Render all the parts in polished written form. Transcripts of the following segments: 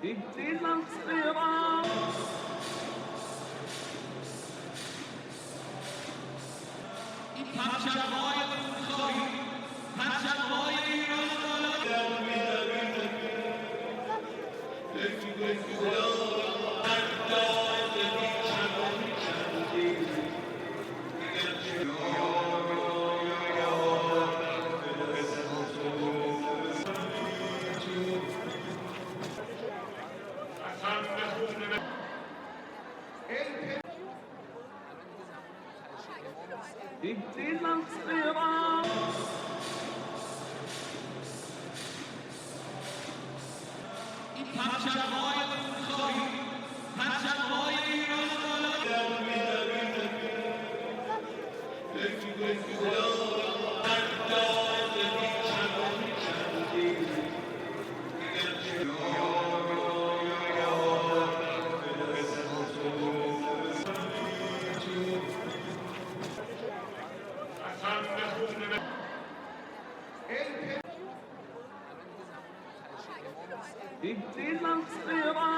اهدنا الصراط اهدنا الصراط اهدنا الصراط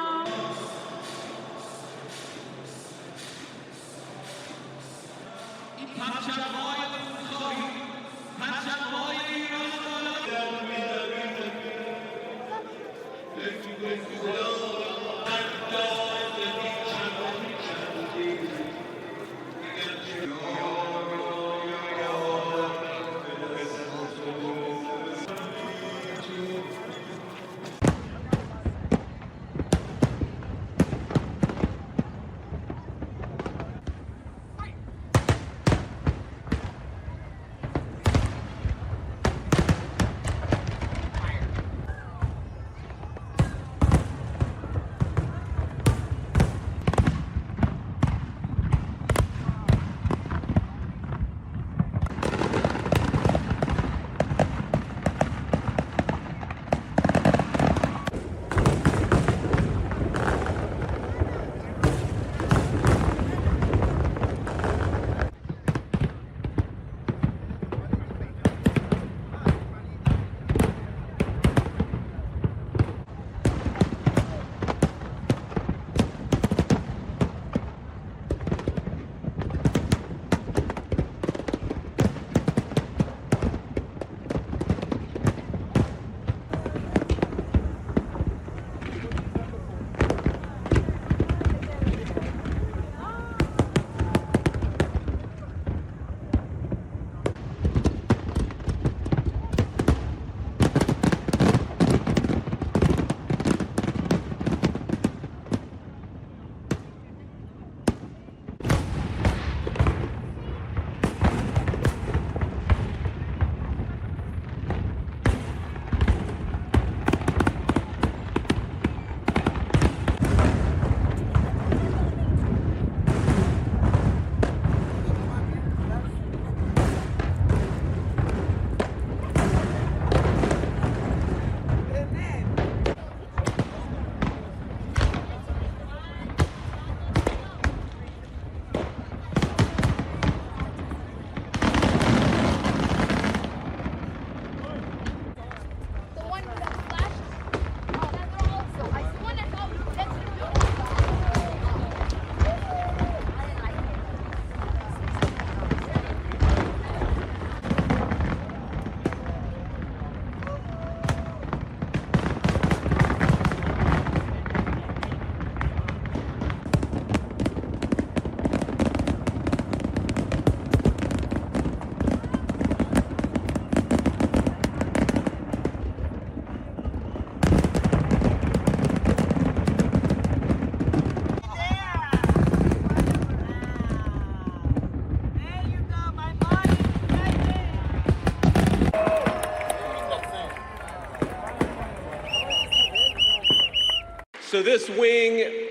So this wing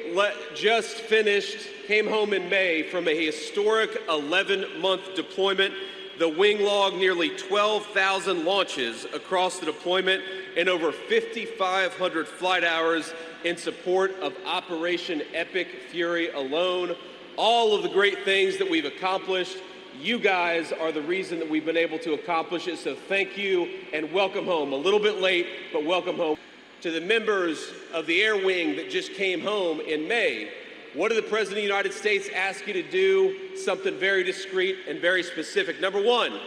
just finished, came home in May from a historic 11-month deployment. The wing logged nearly 12,000 launches across the deployment and over 5,500 flight hours in support of Operation Epic Fury alone. All of the great things that we've accomplished, you guys are the reason that we've been able to accomplish it. So thank you and welcome home. A little bit late, but welcome home. to the members of the Air Wing that just came home in May, what did the President of the United States ask you to do? Something very discreet and very specific. Number one,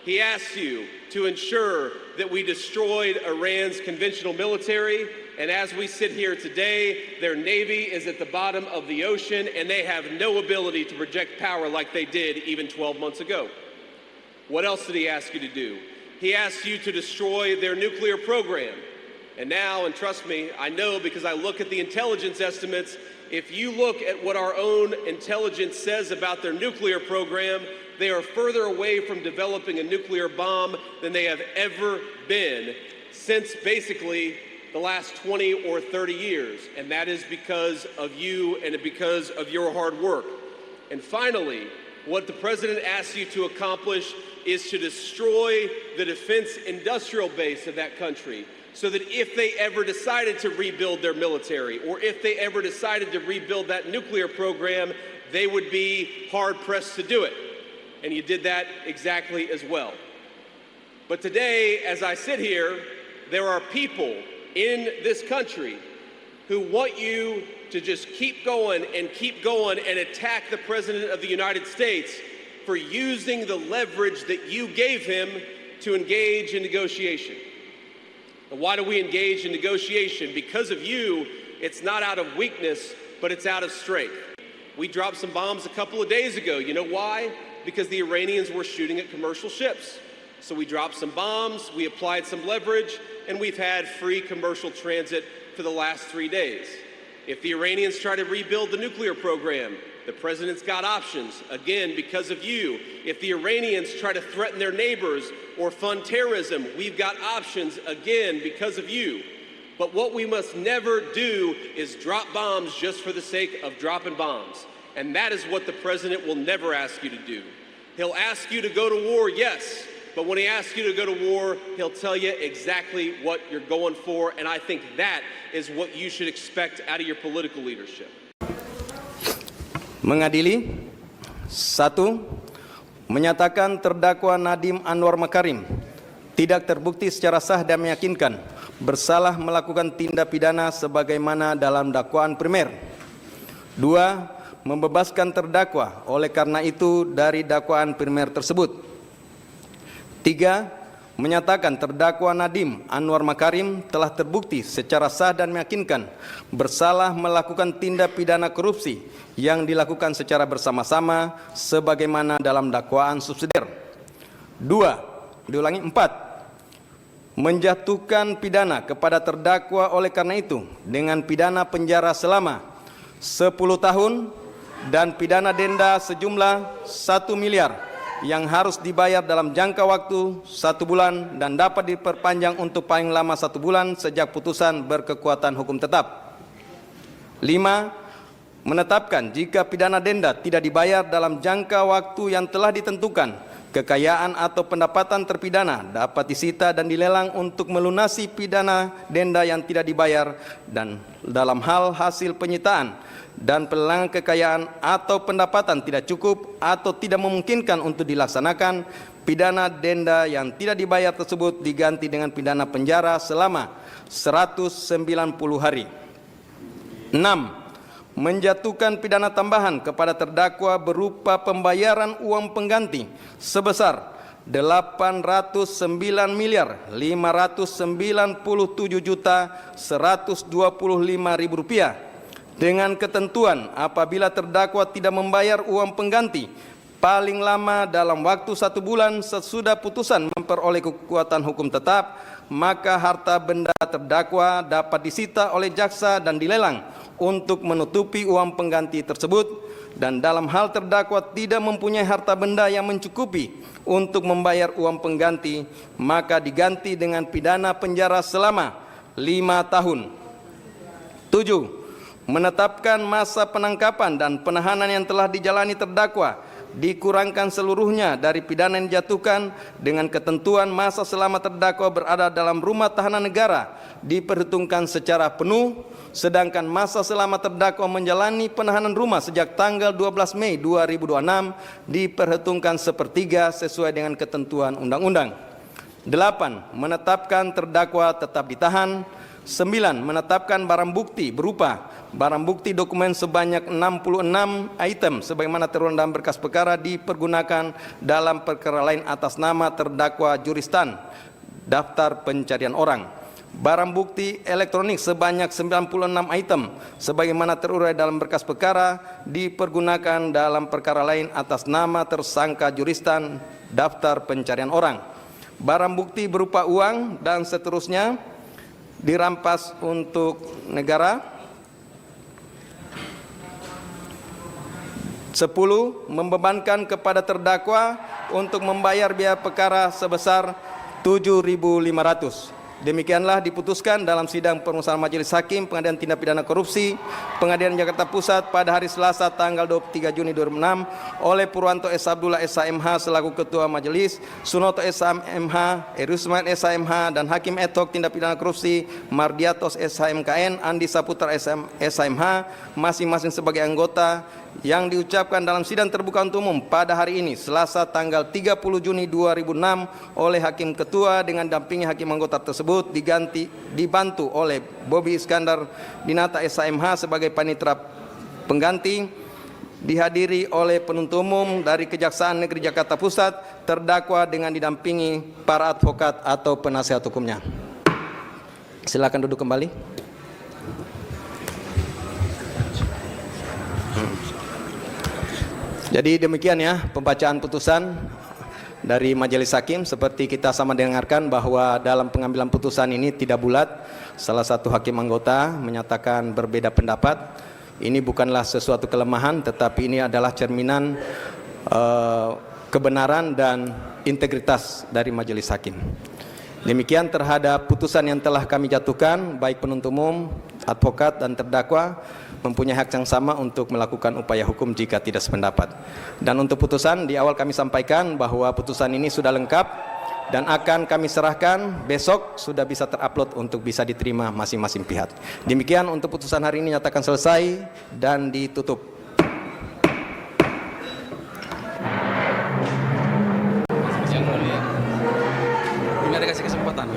he asked you to ensure that we destroyed Iran's conventional military, and as we sit here today, their Navy is at the bottom of the ocean, and they have no ability to project power like they did even 12 months ago. What else did he ask you to do? He asked you to destroy their nuclear program. And now, and trust me, I know because I look at the intelligence estimates, if you look at what our own intelligence says about their nuclear program, they are further away from developing a nuclear bomb than they have ever been since basically the last 20 or 30 years. And that is because of you and because of your hard work. And finally, what the President asks you to accomplish is to destroy the defense industrial base of that country, so that if they ever decided to rebuild their military, or if they ever decided to rebuild that nuclear program, they would be hard-pressed to do it. And you did that exactly as well. But today, as I sit here, there are people in this country who want you to just keep going and attack the President of the United States for using the leverage that you gave him to engage in negotiation. And why do we engage in negotiation? Because of you. It's not out of weakness, but it's out of strength. We dropped some bombs a couple of days ago. You know why? Because the Iranians were shooting at commercial ships. So we dropped some bombs, we applied some leverage, and we've had free commercial transit for the last 3 days. If the Iranians try to rebuild the nuclear program, the President's got options, again, because of you. If the Iranians try to threaten their neighbors or fund terrorism, we've got options, again, because of you. But what we must never do is drop bombs just for the sake of dropping bombs. And that is what the President will never ask you to do. He'll ask you to go to war, yes, but when he asks you to go to war, he'll tell you exactly what you're going for, and I think that is what you should expect out of your political leadership. Mengadili. 1. Menyatakan terdakwa Nadiem Anwar Makarim tidak terbukti secara sah dan meyakinkan bersalah melakukan tindak pidana sebagaimana dalam dakwaan primer. 2. Membebaskan terdakwa oleh karena itu dari dakwaan primer tersebut. 3. Menyatakan terdakwa Nadiem Anwar Makarim telah terbukti secara sah dan meyakinkan bersalah melakukan tindak pidana korupsi yang dilakukan secara bersama-sama sebagaimana dalam dakwaan subsidiar. 4. Menjatuhkan pidana kepada terdakwa oleh karena itu dengan pidana penjara selama 10 tahun dan pidana denda sejumlah 1 miliar yang harus dibayar dalam jangka waktu 1 bulan dan dapat diperpanjang untuk paling lama 1 bulan sejak putusan berkekuatan hukum tetap. 5. Menetapkan jika pidana denda tidak dibayar dalam jangka waktu yang telah ditentukan, kekayaan atau pendapatan terpidana dapat disita dan dilelang untuk melunasi pidana denda yang tidak dibayar, dan dalam hal hasil penyitaan dan pelelangan kekayaan atau pendapatan tidak cukup atau tidak memungkinkan untuk dilaksanakan, pidana denda yang tidak dibayar tersebut diganti dengan pidana penjara selama 190 hari. 6. Menjatuhkan pidana tambahan kepada terdakwa berupa pembayaran uang pengganti sebesar 809.597.125.000 rupiah dengan ketentuan apabila terdakwa tidak membayar uang pengganti paling lama dalam waktu 1 bulan sesudah putusan memperoleh kekuatan hukum tetap, maka harta benda terdakwa dapat disita oleh jaksa dan dilelang untuk menutupi uang pengganti tersebut, dan dalam hal terdakwa tidak mempunyai harta benda yang mencukupi untuk membayar uang pengganti, maka diganti dengan pidana penjara selama 5 tahun. 7. Menetapkan masa penangkapan dan penahanan yang telah dijalani terdakwa dikurangkan seluruhnya dari pidana yang dijatuhkan dengan ketentuan masa selama terdakwa berada dalam rumah tahanan negara diperhitungkan secara penuh, sedangkan masa selama terdakwa menjalani penahanan rumah sejak tanggal 12 Mei 2026 diperhitungkan sepertiga sesuai dengan ketentuan undang-undang. 8. Menetapkan terdakwa tetap ditahan 9. Menetapkan barang bukti berupa barang bukti dokumen sebanyak 66 item sebagaimana tertuang dalam berkas perkara dipergunakan dalam perkara lain atas nama terdakwa Juristan daftar pencarian orang. Barang bukti elektronik sebanyak 96 item sebagaimana terurai dalam berkas perkara dipergunakan dalam perkara lain atas nama tersangka Juristan daftar pencarian orang. Barang bukti berupa uang dan seterusnya dirampas untuk negara. 10. Membebankan kepada terdakwa untuk membayar biaya perkara sebesar 7.500. Demikianlah diputuskan dalam sidang permusahan Majelis Hakim Pengadilan Tindak Pidana Korupsi Pengadilan Jakarta Pusat pada hari Selasa tanggal 23 Juni 2006 oleh Purwanto S. Abdullah SHMH selaku Ketua Majelis, Sunoto SHMH, Erusman SHMH, dan Hakim ad hoc Tindak Pidana Korupsi Mardiatos SHMKN, Andi Saputra SHMH masing-masing sebagai anggota, yang diucapkan dalam sidang terbuka untuk umum pada hari ini Selasa tanggal 30 Juni 2006 oleh Hakim Ketua dengan dampingi hakim anggota tersebut dibantu oleh Bobi Iskandar Dinata SHMH sebagai panitera pengganti, dihadiri oleh penuntut umum dari Kejaksaan Negeri Jakarta Pusat, terdakwa dengan didampingi para advokat atau penasihat hukumnya. Silakan duduk kembali. Jadi demikian ya pembacaan putusan dari Majelis Hakim. Seperti kita sama dengarkan bahwa dalam pengambilan putusan ini tidak bulat. Salah satu hakim anggota menyatakan berbeda pendapat. Ini bukanlah sesuatu kelemahan, tetapi ini adalah cerminan kebenaran dan integritas dari Majelis Hakim. Demikian terhadap putusan yang telah kami jatuhkan, baik penuntut umum, advokat, dan terdakwa mempunyai hak yang sama untuk melakukan upaya hukum jika tidak sependapat. Dan untuk putusan, di awal kami sampaikan bahwa putusan ini sudah lengkap dan akan kami serahkan besok, sudah bisa terupload untuk bisa diterima masing-masing pihak. Demikian untuk putusan hari ini nyatakan selesai dan ditutup. Yang mulia, Ini ada kasih kesempatan.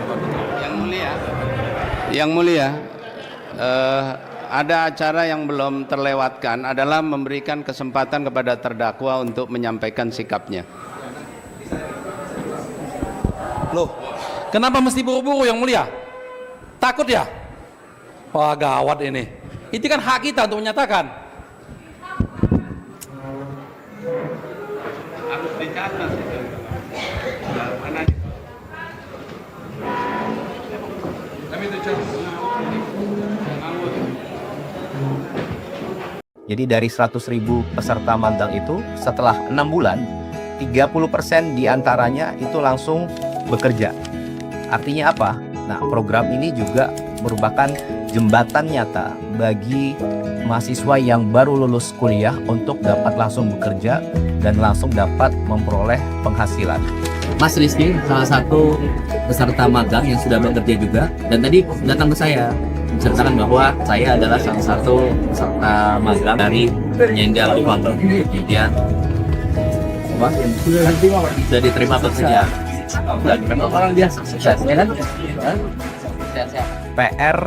yang mulia, ada acara yang belum terlewatkan adalah memberikan kesempatan kepada terdakwa untuk menyampaikan sikapnya. Loh, kenapa mesti buru-buru yang mulia? Takut ya? Wah, gawat ini. Itu kan hak kita untuk menyatakan. Harus dicatat itu. Jadi dari 100.000 peserta magang itu setelah 6 bulan 30% diantaranya itu langsung bekerja. Artinya apa? Nah, program ini juga merupakan jembatan nyata bagi mahasiswa yang baru lulus kuliah untuk dapat langsung bekerja dan langsung dapat memperoleh penghasilan. Mas Rizky, salah satu peserta magang yang sudah bekerja juga, dan tadi datang ke saya menceritakan bahwa saya adalah salah satu peserta magang dari Nyenda Founder. Kemudian sudah diterima bekerja. Memang orang biasa, sukses, ya kan? PR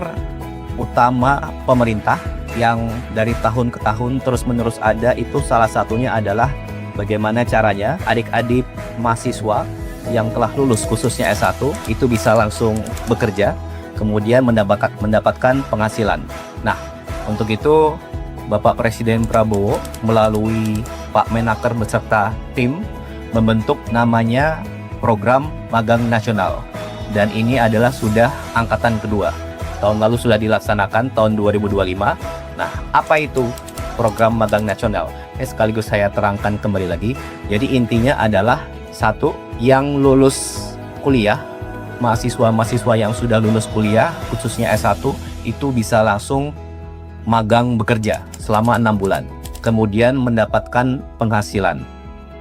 utama pemerintah yang dari tahun ke tahun terus-menerus ada itu salah satunya adalah bagaimana caranya adik-adik mahasiswa yang telah lulus khususnya S1 itu bisa langsung bekerja, kemudian mendapatkan penghasilan. Nah, untuk itu Bapak Presiden Prabowo melalui Pak Menaker beserta tim membentuk namanya Program Magang Nasional. Dan ini adalah sudah angkatan kedua. Tahun lalu sudah dilaksanakan tahun 2025. Nah, apa itu Program Magang Nasional? Sekaligus saya terangkan kembali lagi. Jadi intinya adalah satu, yang lulus kuliah, mahasiswa-mahasiswa yang sudah lulus kuliah, khususnya S1, itu bisa langsung magang bekerja selama 6 bulan. Kemudian mendapatkan penghasilan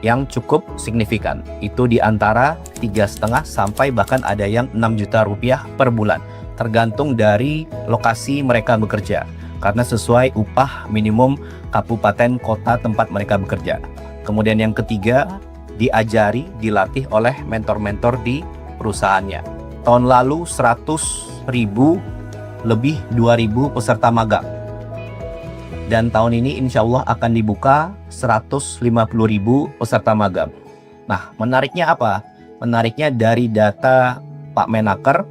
yang cukup signifikan. Itu di antara 3,5 sampai bahkan ada yang 6 juta rupiah per bulan. Tergantung dari lokasi mereka bekerja. Karena sesuai upah minimum kabupaten kota tempat mereka bekerja. Kemudian yang ketiga, diajari, dilatih oleh mentor-mentor di perusahaannya. Tahun lalu 100.000 lebih 2.000 peserta magang. Dan tahun ini insya Allah akan dibuka 150.000 peserta magang. Nah, menariknya apa? Menariknya dari data Pak Menaker,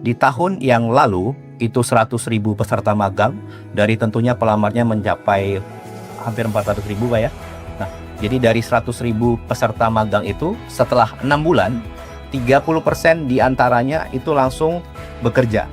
di tahun yang lalu itu 100.000 peserta magang, dari tentunya pelamarnya mencapai hampir 400.000 Pak ya. Nah, jadi dari 100.000 peserta magang itu setelah 6 bulan, 30% diantaranya itu langsung bekerja.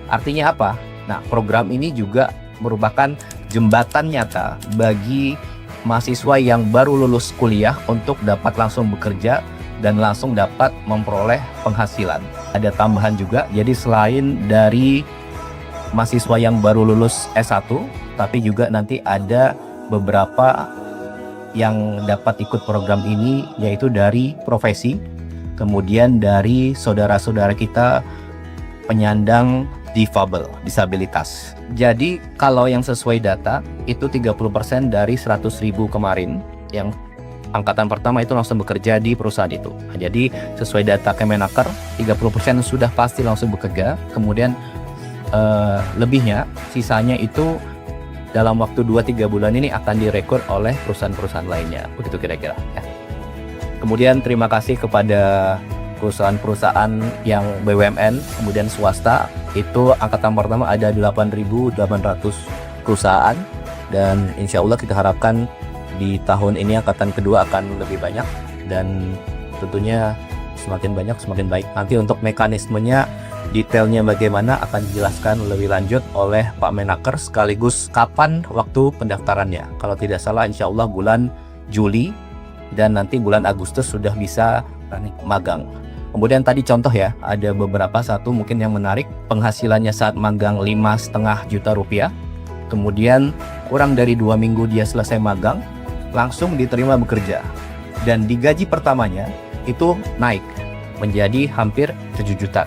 Artinya apa? Nah, program ini juga merupakan jembatan nyata bagi mahasiswa yang baru lulus kuliah untuk dapat langsung bekerja dan langsung dapat memperoleh penghasilan. Ada tambahan juga, jadi selain dari mahasiswa yang baru lulus S1, tapi juga nanti ada beberapa yang dapat ikut program ini, yaitu dari profesi, kemudian dari saudara-saudara kita penyandang disabilitas. Jadi kalau yang sesuai data itu 30% dari 100.000 kemarin yang angkatan pertama itu langsung bekerja di perusahaan itu. Jadi sesuai data Kemenaker 30% sudah pasti langsung bekerja, kemudian lebihnya sisanya itu dalam waktu 2-3 bulan ini akan direkrut oleh perusahaan-perusahaan lainnya. Begitu kira-kira ya. Kemudian terima kasih kepada perusahaan-perusahaan yang BUMN, kemudian swasta, itu angkatan pertama ada 8.800 perusahaan, dan insya Allah kita harapkan di tahun ini angkatan kedua akan lebih banyak, dan tentunya semakin banyak semakin baik. Nanti untuk mekanismenya, detailnya bagaimana akan dijelaskan lebih lanjut oleh Pak Menaker, sekaligus kapan waktu pendaftarannya. Kalau tidak salah insya Allah bulan Juli, dan nanti bulan Agustus sudah bisa magang. Kemudian tadi contoh ya, ada beberapa satu mungkin yang menarik, penghasilannya saat magang 5,5 juta rupiah, kemudian kurang dari 2 minggu dia selesai magang, langsung diterima bekerja, dan di gaji pertamanya itu naik menjadi hampir 7 juta.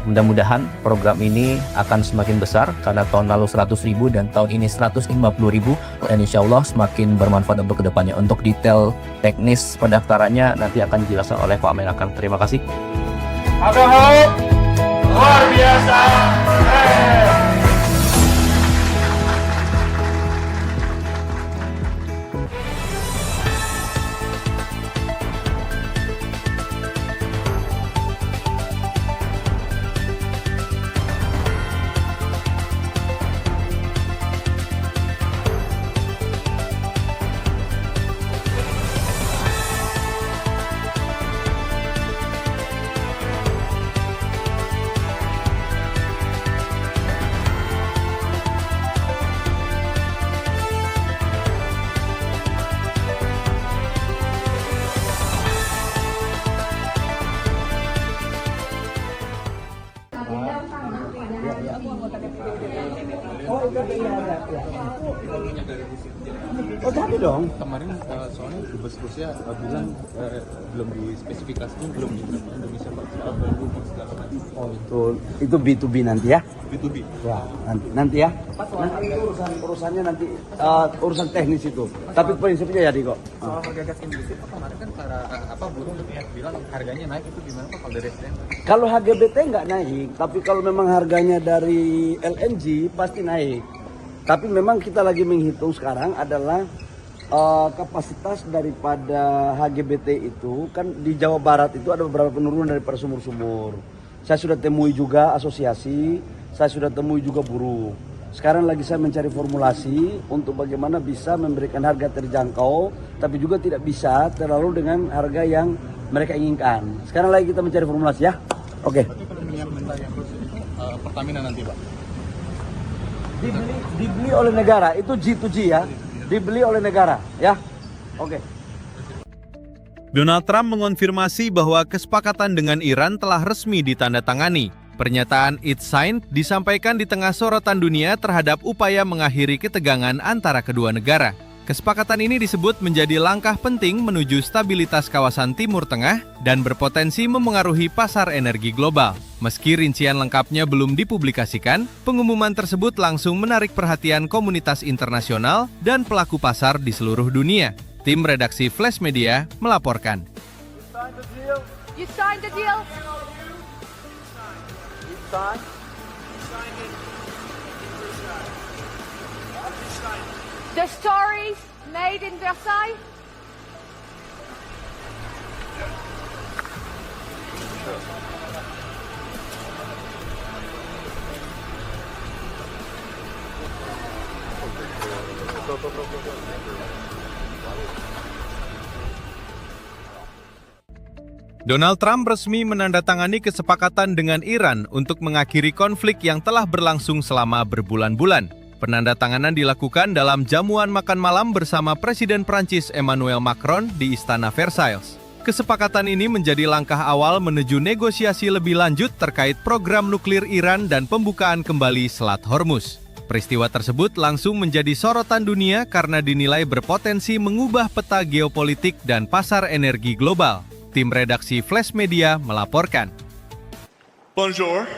Mudah-mudahan program ini akan semakin besar, karena tahun lalu 100.000 dan tahun ini 150.000, dan insya Allah semakin bermanfaat untuk kedepannya. Untuk detail teknis pendaftarannya nanti akan dijelaskan oleh Pak Menaker. Terima kasih. Luar biasa. Oh jadi dong. Kemarin soalnya Dubes Rusia bilang belum dispesifikasikan, belum di Indonesia Pak. Oh itu B2B nanti ya? B2B. Ya nanti ya. Nanti urusannya nanti urusan teknis itu. Tapi prinsipnya jadi kok. Soal harga gas industri kemarin kan para buruh bilang harganya naik, itu gimana Pak kalau dari SDM? Kalau HGBT nggak naik, tapi kalau memang harganya dari LNG pasti naik. Tapi memang kita lagi menghitung sekarang adalah kapasitas daripada HGBT itu, kan di Jawa Barat itu ada beberapa penurunan dari sumur-sumur. Saya sudah temui juga asosiasi, saya sudah temui juga buruh. Sekarang lagi saya mencari formulasi untuk bagaimana bisa memberikan harga terjangkau, tapi juga tidak bisa terlalu dengan harga yang mereka inginkan. Sekarang lagi kita mencari formulasi ya. Oke. Tapi kalau minyak mentah yang terus itu Pertamina nanti Pak? Dibeli oleh negara, itu G2G ya, dibeli oleh negara ya. Oke. Donald Trump mengonfirmasi bahwa kesepakatan dengan Iran telah resmi ditandatangani. Pernyataan "It's signed" disampaikan di tengah sorotan dunia terhadap upaya mengakhiri ketegangan antara kedua negara. Kesepakatan ini disebut menjadi langkah penting menuju stabilitas kawasan Timur Tengah dan berpotensi memengaruhi pasar energi global. Meski rincian lengkapnya belum dipublikasikan, pengumuman tersebut langsung menarik perhatian komunitas internasional dan pelaku pasar di seluruh dunia. Tim redaksi Flash Media melaporkan. You signed the deal? The stories made in Versailles? Donald Trump resmi menandatangani kesepakatan dengan Iran untuk mengakhiri konflik yang telah berlangsung selama berbulan-bulan. Penandatanganan dilakukan dalam jamuan makan malam bersama Presiden Prancis Emmanuel Macron di Istana Versailles. Kesepakatan ini menjadi langkah awal menuju negosiasi lebih lanjut terkait program nuklir Iran dan pembukaan kembali Selat Hormuz. Peristiwa tersebut langsung menjadi sorotan dunia karena dinilai berpotensi mengubah peta geopolitik dan pasar energi global. Tim redaksi Flash Media melaporkan. Bonjour.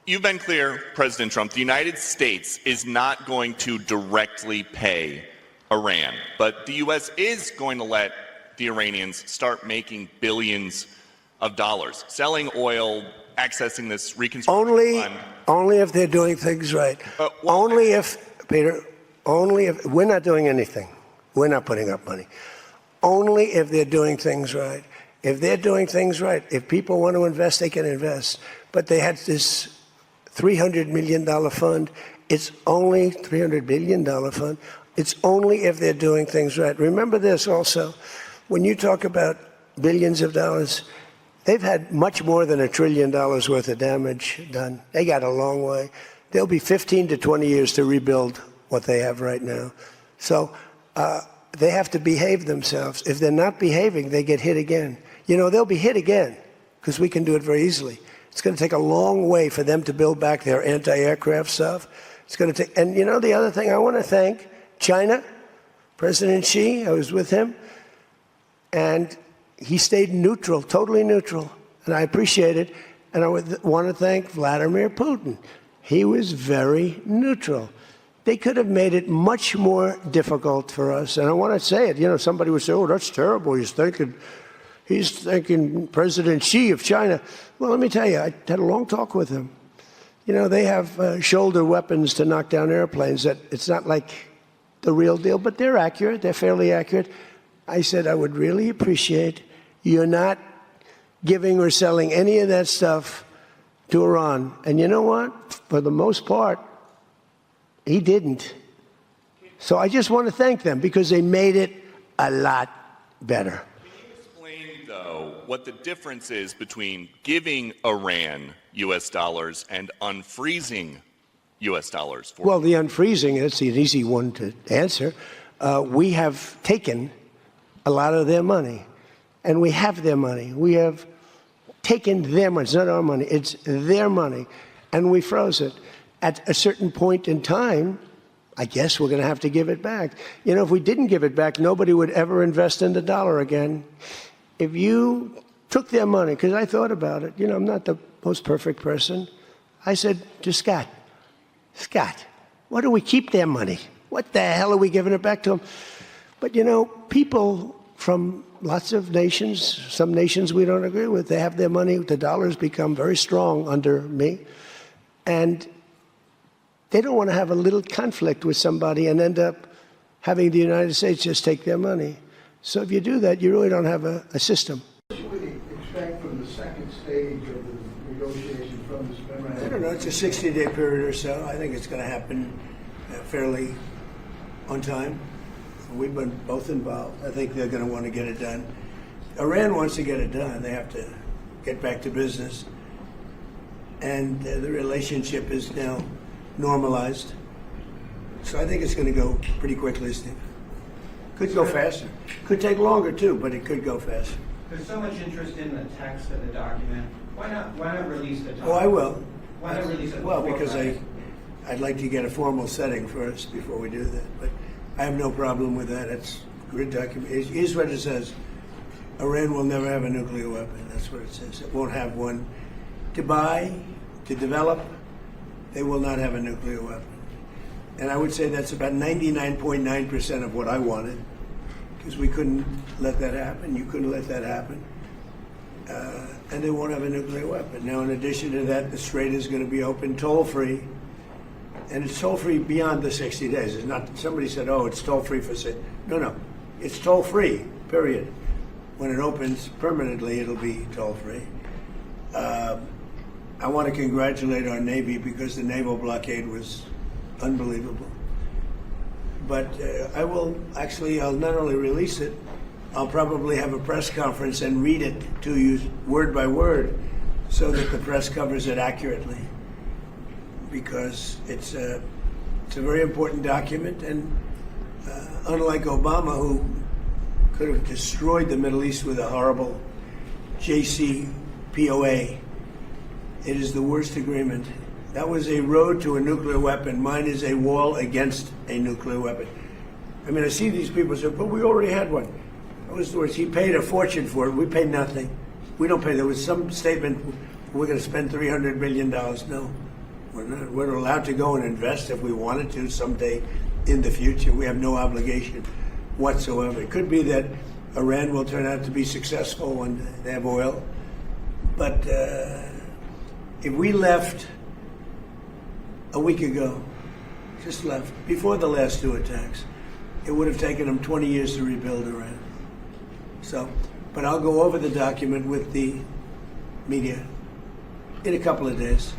You've been clear, President Trump, the United States is not going to directly pay Iran, but the U.S. is going to let the Iranians start making billions of dollars, selling oil, accessing this reconstruction fund. Only if they're doing things right. Only if we're not doing anything. We're not putting up money. Only if they're doing things right. If they're doing things right, if people want to invest, they can invest. But they had this $300 million fund. It's only $300 billion fund. It's only if they're doing things right. Remember this also. When you talk about billions of dollars, they've had much more than $1 trillion worth of damage done. They got a long way. There'll be 15 to 20 years to rebuild what they have right now. So they have to behave themselves. If they're not behaving, they get hit again. You know, they'll be hit again because we can do it very easily. It's going to take a long way for them to build back their anti-aircraft stuff. It's going to take, and you know, the other thing I want to thank China, President Xi, I was with him, and he stayed neutral, totally neutral, and I appreciate it. And I want to thank Vladimir Putin. He was very neutral. They could have made it much more difficult for us. And I want to say it. You know, somebody would say, "Oh, that's terrible. He's thanking President Xi of China." Well, let me tell you, I had a long talk with him. You know, they have shoulder weapons to knock down airplanes. That it's not like the real deal, but they're accurate. They're fairly accurate. I said, I would really appreciate you're not giving or selling any of that stuff to Iran. And you know what? For the most part, he didn't. So I just want to thank them because they made it a lot better. Can you explain, though, what the difference is between giving Iran U.S. dollars and unfreezing U.S. dollars? Well, the unfreezing, that's an easy one to answer. We have taken a lot of their money, and we have their money. We have taken their money. It's not our money. It's their money, and we froze it. At a certain point in time, I guess we're going to have to give it back. You know, if we didn't give it back, nobody would ever invest in the dollar again. If you took their money, because I thought about it, you know, I'm not the most perfect person. I said to Scott, why do we keep their money? What the hell are we giving it back to them? But, you know, people from lots of nations, some nations we don't agree with, they have their money. The dollar's become very strong under me. And they don't want to have a little conflict with somebody and end up having the United States just take their money. So if you do that, you really don't have a system. What should we expect from the second stage of the negotiation from this memorandum? I don't know. It's a 60-day period or so. I think it's going to happen fairly on time. We've been both involved. I think they're going to want to get it done. Iran wants to get it done. They have to get back to business. And the relationship is now normalized. So I think it's going to go pretty quickly, Steve. Could go faster. Could take longer, too, but it could go faster. There's so much interest in the text of the document. Why not release the document? Oh, I will. Why not release it? Well, because I'd like to get a formal setting first before we do that. But I have no problem with that. It's a good document. Here's what it says. Iran will never have a nuclear weapon. That's what it says. It won't have one. To buy, to develop, they will not have a nuclear weapon. And I would say that's about 99.9% of what I wanted, because we couldn't let that happen. You couldn't let that happen. and they won't have a nuclear weapon. Now, in addition to that, the Strait is going to be open toll-free, and it's toll-free beyond the 60 days. It's not, somebody said, oh, it's toll-free for six. No, it's toll-free, period. When it opens permanently, it'll be toll-free. I want to congratulate our Navy because the naval blockade was unbelievable. But I'll not only release it, I'll probably have a press conference and read it to you word by word so that the press covers it accurately. Because it's a very important document, and unlike Obama, who could have destroyed the Middle East with a horrible JCPOA, it is the worst agreement. That was a road to a nuclear weapon. Mine is a wall against a nuclear weapon. I mean, I see these people say, but we already had one. That was the worst. He paid a fortune for it. We paid nothing. We don't pay. There was some statement, we're going to spend $300 billion. No, we're not. We're allowed to go and invest if we wanted to someday in the future. We have no obligation whatsoever. It could be that Iran will turn out to be successful when they have oil. But if we left a week ago, just left, before the last two attacks, it would have taken them 20 years to rebuild Iran. So, but I'll go over the document with the media in a couple of days.